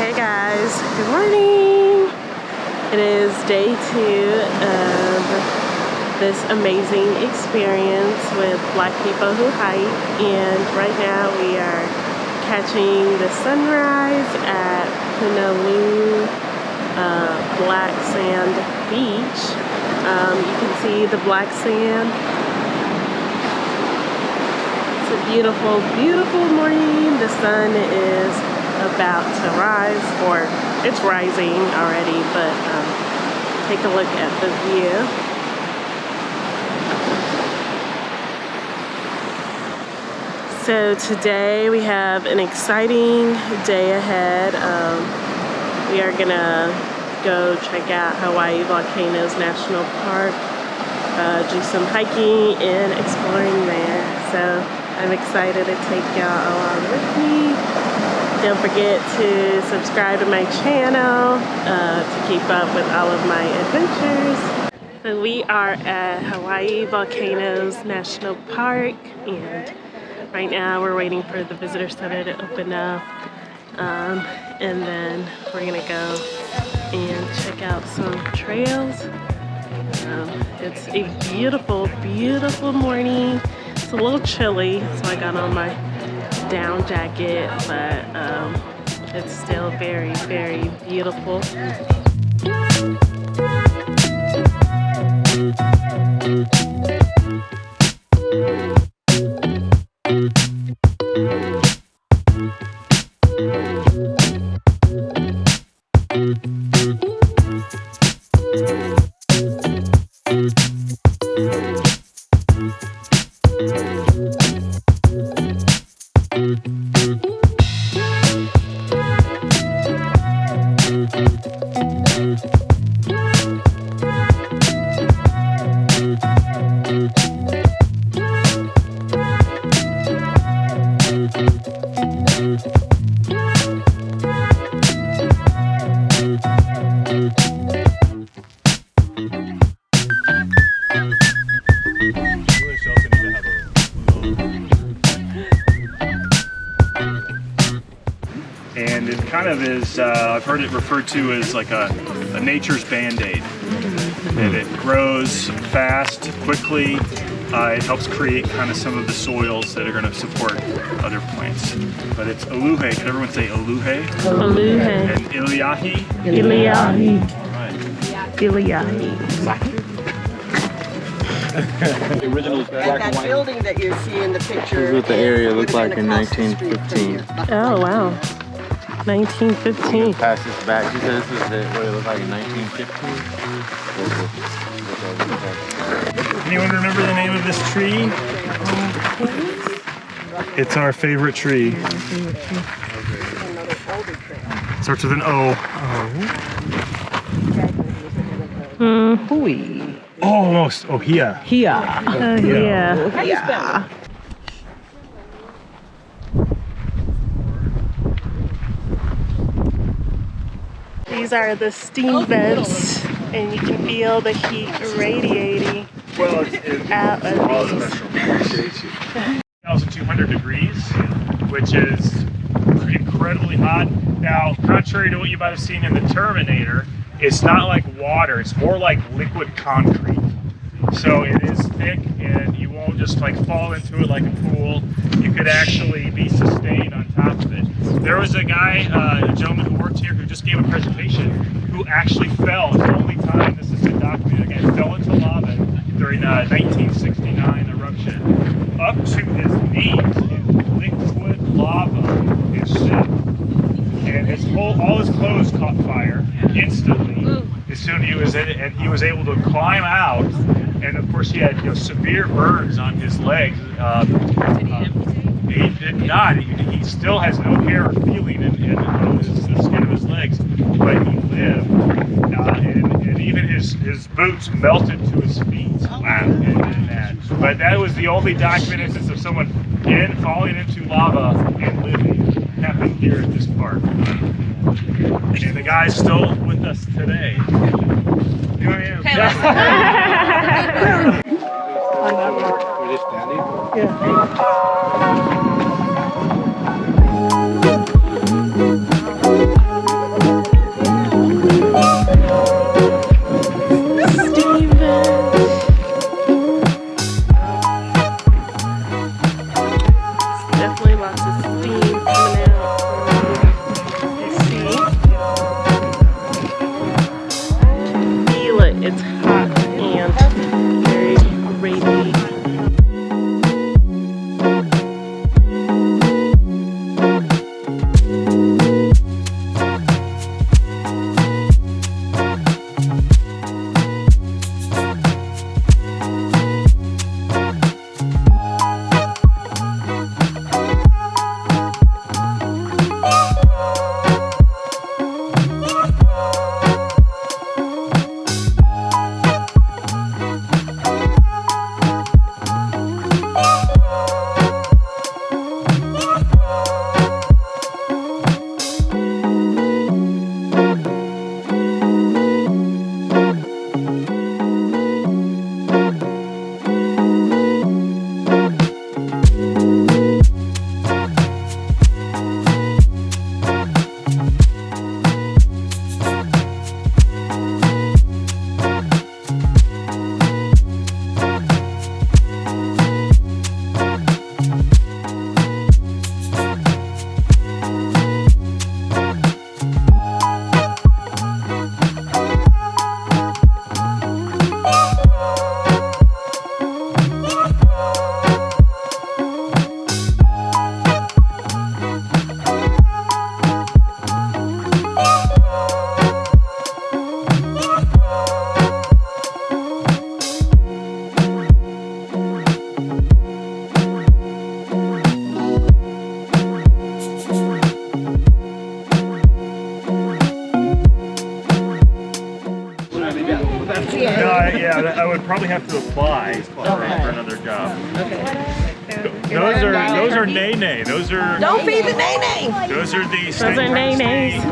Hey guys, good morning. It is day 2 of this amazing experience with Black people who hike, and right now we are catching the sunrise at Kīlauea Black Sand Beach. You can see the black sand. It's a beautiful, beautiful morning. The sun is about to rise, or it's rising already, but take a look at the view. So today we have an exciting day ahead. We are gonna go check out Hawaii Volcanoes National Park, do some hiking and exploring there. So I'm excited to take y'all along with me. Don't forget to subscribe to my channel to keep up with all of my adventures. So we are at Hawaii Volcanoes National Park, and right now we're waiting for the visitor center to open up, and then we're gonna go and check out some trails. It's a beautiful, beautiful morning. It's a little chilly, so I got on my down jacket, but it's still very, very beautiful. And it kind of is, I've heard it referred to as like a nature's Band-Aid. And it grows fast, quickly. It helps create kind of some of the soils that are going to support other plants. But it's Uluhe. Can everyone say Uluhe? Uluhe. And Iliahi? Iliahi. Right. Iliahi. The original black and that white building that you see in the picture. This is what the area looked like in 1915. Oh wow, 1915. Pass this back. You said this is what it looked like in 1915? Anyone remember the name of this tree? It's our favorite tree. Starts with an O. Hui. Oh, almost. Oh, here. Here. Yeah. Yeah. These are the steam vents, and you can feel the heat radiating out of these. 1,200 degrees, which is incredibly hot. Now, contrary to what you might have seen in the Terminator, it's not like water, it's more like liquid concrete. So it is thick, and you won't just like fall into it like a pool. You could actually be sustained on top of it. There was a guy, a gentleman who worked here, who just gave a presentation, who actually fell. It's the only time this has been documented. A guy fell into lava during a 1969 eruption, up to his knees in liquid lava and shit. And all his clothes caught fire instantly as soon as he was in it, and he was able to climb out. And of course, he had severe burns on his legs. Did he amputate? He did not. He still has no hair or feeling in the skin of his legs, but he lived. And even his boots melted to his feet. Wow. But that was the only documented instance of someone falling into lava and living. Happened here at this park. And the guy's still with us today. We're just standing? Yeah. probably have to apply for another job. Okay. Those are nay. Those are Don't feed the nay-nay. those are the Those are nay-nays.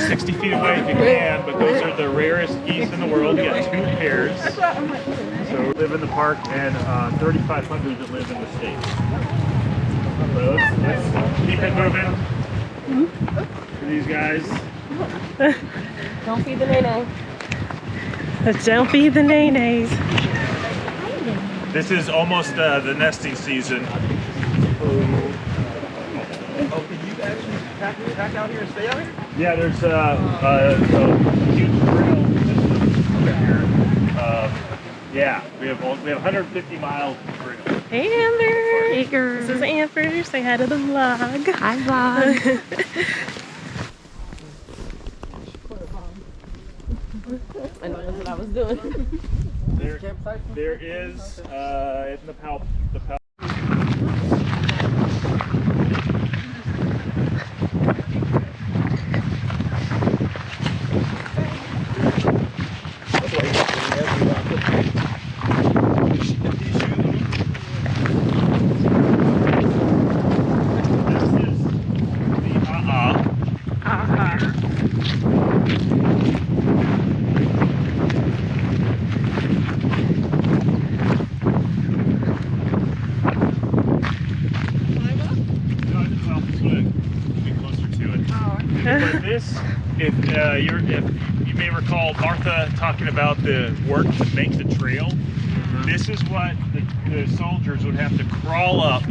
60 feet away if you can, but those are the rarest geese in the world. You got 2 pairs. So we live in the park and 3,500 that live in the state. So let's keep it moving for these guys. Don't feed the nay-nay. Don't be the nay-nays. This is almost the nesting season. Oh, can you actually pack out here and stay out here? Yeah, there's a huge grill over here. Yeah, we have 150 miles of grill. Hey Amber! This is Amber. Say hi to the vlog. Hi vlog. I know that's what I was doing. There is in the pal. But this, if you may recall Martha talking about the work to make the trail, this is what the soldiers would have to crawl up,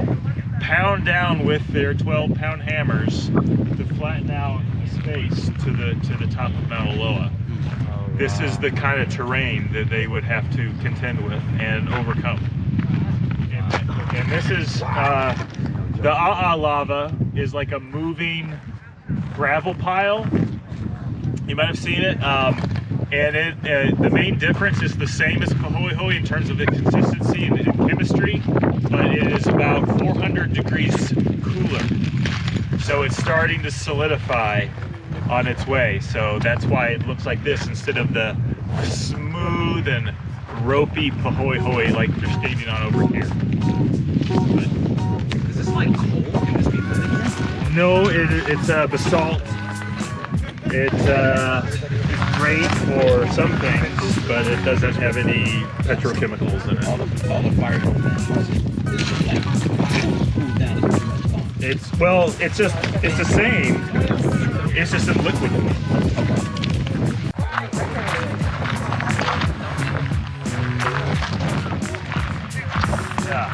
pound down with their 12-pound hammers to flatten out the space to the top of Mauna Loa. This is the kind of terrain that they would have to contend with and overcome. And this is the A'a lava is like a moving gravel pile. You might have seen it, and the main difference is the same as Pahoehoe in terms of the consistency and chemistry, but it is about 400 degrees cooler. So it's starting to solidify on its way. So that's why it looks like this instead of the smooth and ropey Pahoehoe like you're standing on over here. Is this like coal? Can this be put? No, it's basalt. It's great for some things, but it doesn't have any petrochemicals in it. All the fire is just like cooled down. It's the same. It's just in liquid form. Yeah.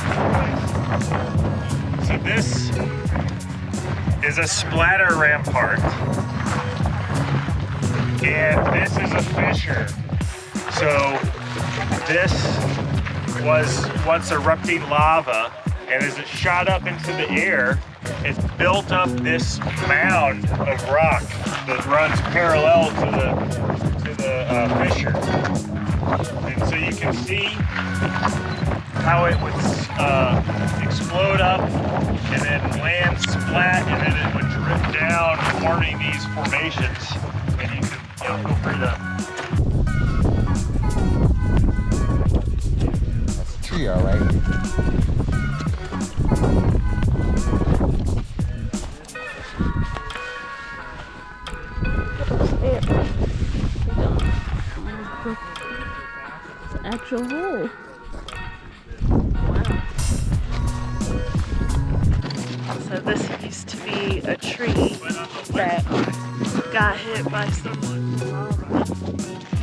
So this is a splatter rampart, and this is a fissure. So this was once erupting lava, and as it shot up into the air, it built up this mound of rock that runs parallel to the fissure. And so you can see how it would explode up and then land splat, and then it would drip down, forming these formations. And you can feel free to. That's a tree, all right. It's an actual hole. So this used to be a tree that got hit by some lava.